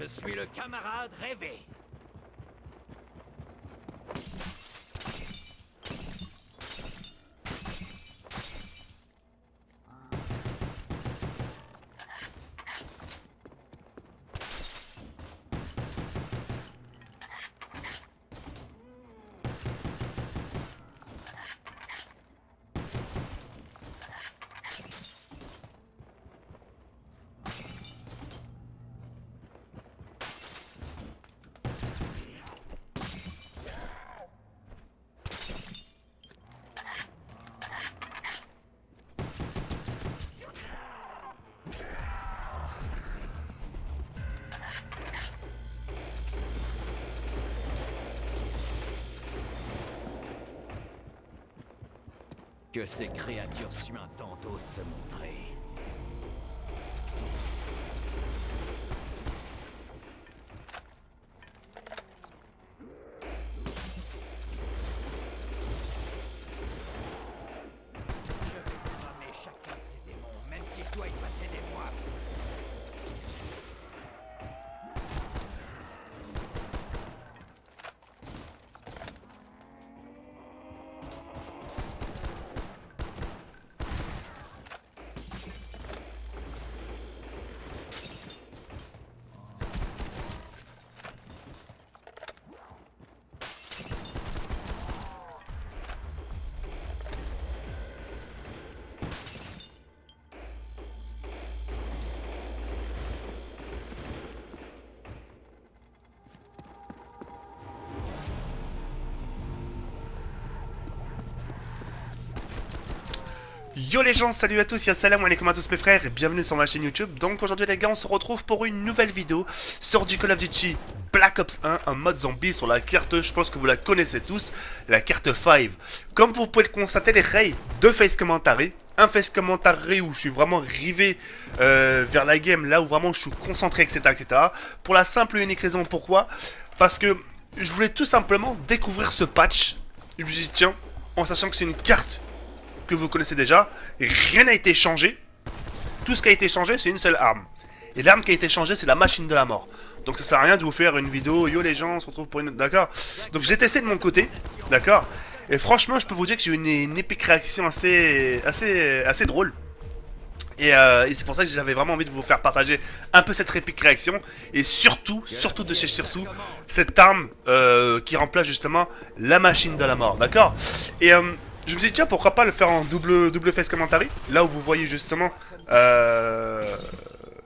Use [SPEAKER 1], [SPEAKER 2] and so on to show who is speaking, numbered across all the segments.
[SPEAKER 1] Je suis le camarade rêvé. Que ces créatures suintantes osent se montrer. Je vais programmer chacun de ces démons, même si je dois y passer des mois.
[SPEAKER 2] Yo les gens, salut à tous, salam alaikum à tous mes frères et bienvenue sur ma chaîne YouTube. Donc aujourd'hui les gars, on se retrouve pour une nouvelle vidéo sur du Call of Duty Black Ops 1 en mode zombie sur la carte, je pense que vous la connaissez tous, la carte 5. Comme vous pouvez le constater les rails, deux face commentary, un face commentary où je suis vraiment rivé vers la game, là où vraiment je suis concentré etc. Pour la simple et unique raison, pourquoi? Parce que je voulais tout simplement découvrir ce patch. Je me suis dit tiens, en sachant que c'est une carte que vous connaissez déjà, et rien n'a été changé. Tout ce qui a été changé, c'est une seule arme. Et l'arme qui a été changée, c'est la machine de la mort. Donc ça sert à rien de vous faire une vidéo, yo les gens, on se retrouve pour une autre, d'accord? Donc j'ai testé de mon côté, d'accord? Et franchement, je peux vous dire que j'ai eu une épique réaction assez drôle. Et c'est pour ça que j'avais vraiment envie de vous faire partager un peu cette épique réaction. Et surtout de chez surtout, cette arme qui remplace justement la machine de la mort, d'accord? Et je me suis dit tiens pourquoi pas le faire en double face commentary, là où vous voyez justement le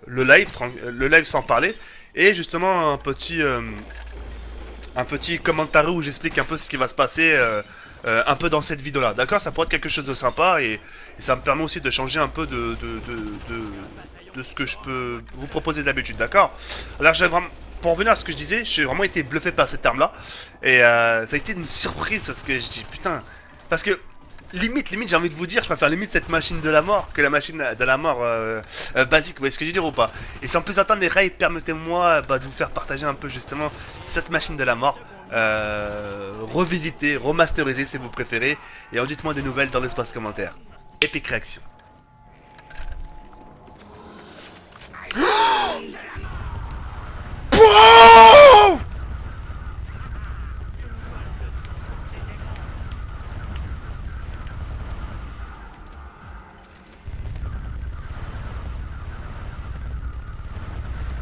[SPEAKER 2] live sans parler, et justement un petit commentary où j'explique un peu ce qui va se passer un peu dans cette vidéo là, d'accord? Ça pourrait être quelque chose de sympa et ça me permet aussi de changer un peu de ce que je peux vous proposer d'habitude, d'accord? Alors j'ai vraiment, pour revenir à ce que je disais, j'ai vraiment été bluffé par cette arme là, et ça a été une surprise parce que je dis putain. Parce que, limite, j'ai envie de vous dire, je préfère limite cette machine de la mort que la machine de la mort basique, vous voyez ce que je veux dire ou pas? Et sans plus attendre les rails, permettez-moi de vous faire partager un peu justement cette machine de la mort, revisiter, remasteriser si vous préférez, et en dites-moi des nouvelles dans l'espace commentaire. Épique réaction. Wow!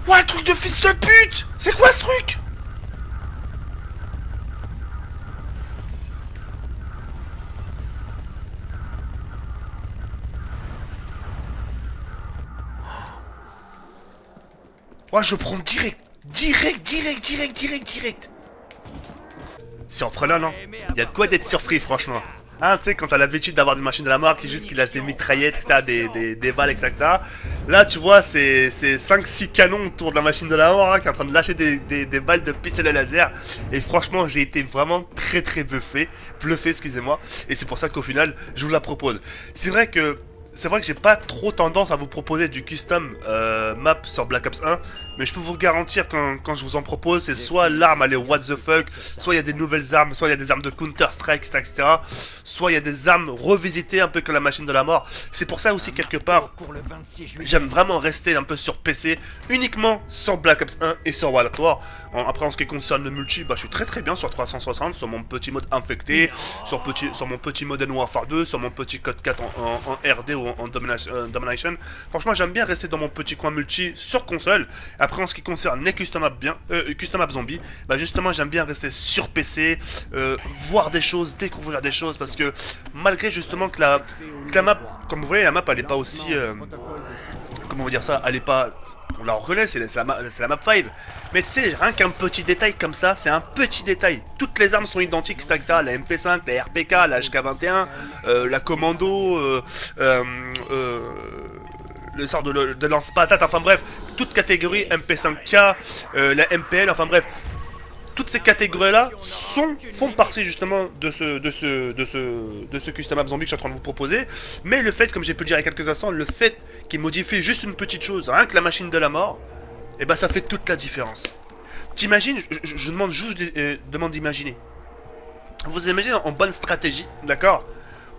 [SPEAKER 2] Ouais, truc de fils de pute! C'est quoi ce truc? Ouais, je prends direct. Surprenant, non? Il y a de quoi d'être surpris, franchement. Hein, tu sais, quand t'as l'habitude d'avoir une machine de la mort qui juste qui lâche des mitraillettes, etc., des balles, etc. Là, tu vois, c'est 5-6 canons autour de la machine de la mort, là, qui est en train de lâcher des balles de pistolet laser. Et franchement, j'ai été vraiment très bluffé, excusez-moi. Et c'est pour ça qu'au final, je vous la propose. C'est vrai que c'est vrai que j'ai pas trop tendance à vous proposer du custom map sur Black Ops 1, mais je peux vous garantir quand je vous en propose, c'est soit l'arme elle est what the fuck, soit il y a des nouvelles armes, soit il y a des armes de Counter-Strike, etc. Soit il y a des armes revisitées un peu comme la machine de la mort. C'est pour ça aussi quelque part, j'aime vraiment rester un peu sur PC, uniquement sur Black Ops 1 et sur World War. Après en ce qui concerne le multi, bah, je suis très bien sur 360, sur mon petit mode infecté, sur mon petit Modern Warfare 2, sur mon petit code 4 en RD ou en Domination. Franchement, j'aime bien rester dans mon petit coin multi sur console. Après, en ce qui concerne les custom map zombies, bah justement, j'aime bien rester sur PC, voir des choses, découvrir des choses, parce que malgré justement que la map, comme vous voyez, la map, elle est pas aussi, comment on va dire ça, elle est pas, on la reconnaît, c'est la map 5. Mais tu sais, rien qu'un petit détail comme ça, c'est un petit détail. Toutes les armes sont identiques, etc. La MP5, la RPK, la HK21, la Commando, le sort de lance-patate, enfin bref, toute catégorie MP5K, la MPL, enfin bref. Toutes ces catégories-là font partie justement de ce custom map zombie que je suis en train de vous proposer. Mais le fait, comme j'ai pu le dire il y a quelques instants, le fait qu'il modifie juste une petite chose, rien que la machine de la mort, et ben ça fait toute la différence. T'imagines, je demande juste d'imaginer. Vous imaginez en bonne stratégie, d'accord?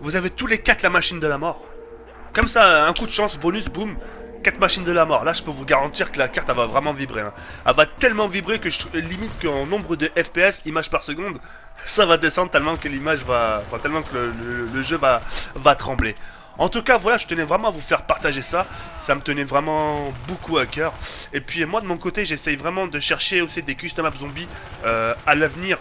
[SPEAKER 2] Vous avez tous les 4 la machine de la mort. Comme ça, un coup de chance, bonus, boum. 4 machines de la mort. Là, je peux vous garantir que la carte, elle va vraiment vibrer. Hein. Elle va tellement vibrer que je limite qu'en nombre de FPS, images par seconde, ça va descendre tellement que l'image va... Enfin, tellement que le jeu va trembler. En tout cas, voilà, je tenais vraiment à vous faire partager ça. Ça me tenait vraiment beaucoup à cœur. Et puis, moi, de mon côté, j'essaye vraiment de chercher aussi des custom maps zombies à l'avenir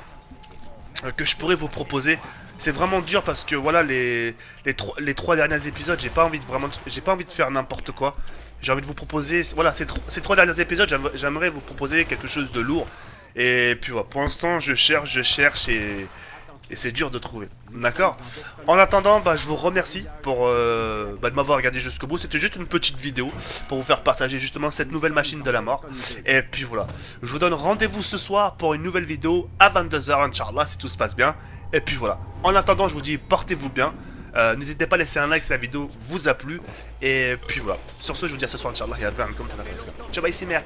[SPEAKER 2] que je pourrais vous proposer. C'est vraiment dur parce que voilà les 3 derniers épisodes, j'ai pas envie de faire n'importe quoi. J'ai envie de vous proposer, voilà, ces 3 derniers épisodes, j'aimerais vous proposer quelque chose de lourd. Et puis voilà, pour l'instant, je cherche et c'est dur de trouver. D'accord? En attendant, bah, je vous remercie pour de m'avoir regardé jusqu'au bout. C'était juste une petite vidéo pour vous faire partager justement cette nouvelle machine de la mort. Et puis voilà, je vous donne rendez-vous ce soir pour une nouvelle vidéo à 22h, Inch'Allah, si tout se passe bien. Et puis voilà, en attendant, je vous dis portez-vous bien. N'hésitez pas à laisser un like si la vidéo vous a plu. Et puis voilà, sur ce, je vous dis à ce soir, Inch'Allah, et à demain, comme t'as la fresque. Ciao, bye, c'est merde.